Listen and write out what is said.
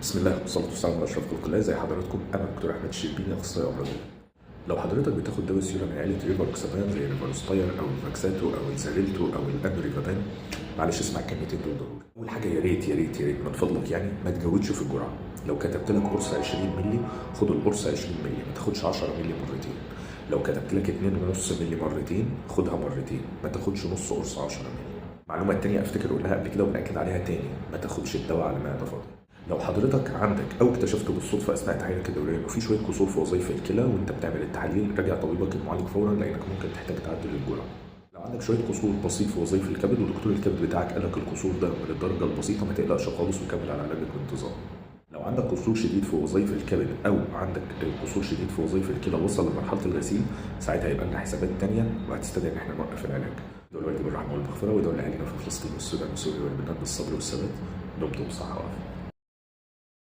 بسم الله والصلاة والسلام على أشرف خلق الله. زي حضراتكم أنا دكتور أحمد الشربيني، أخصائي أمراض. لو حضرتك بتاخد دواء سيوله من عيلة ريفاروكسابان زي ريفاروستاير أو الفاكساتو أو الزاريلتو أو الأنوريفابان، معلش اسمع الكلمتين دول ضروري. أول حاجة يا ريت يا ريت يا ريت من فضلك يعني ما تجودش في الجرعة. لو كتبت لك قرص 20 مللي خد القرص 20 مللي، ما تاخدش 10 مللي مرتين. لو كتبت لك 2.5 مللي مرتين خدها مرتين، ما تاخدش نص قرص 10 مللي. المعلومة التانية أفتكر أقولها قبل كده وبنأكد عليها تاني، ما تاخدش الدواء على معدة فاضية. لو حضرتك عندك او اكتشفت بالصدفه اثناء تحاليلك الدوريه انه في شويه قصور في وظائف الكلى وانت بتعمل التحاليل، راجع طبيبك المعالج فورا لانك ممكن تحتاج تعدل الجرعه. لو عندك شويه قصور بسيط في وظائف الكبد ودكتور الكبد بتاعك قال لك القصور ده من الدرجه البسيطه، ما تقلقش خالص وكمل على علاجك بانتظام. لو عندك قصور شديد في وظائف الكبد او عندك قصور شديد في وظائف الكلى وصل لمرحله الغسيل، ساعتها هيبقى لنا حسابات ثانيه وهتستدعي ان احنا نوقف العلاج. دول والدي بالرحمه والمغفره، ودول اهالينا في فلسطين والسودان وسوريا واللبنان بالصبر والثبات. دمتم بصحه وعافيه.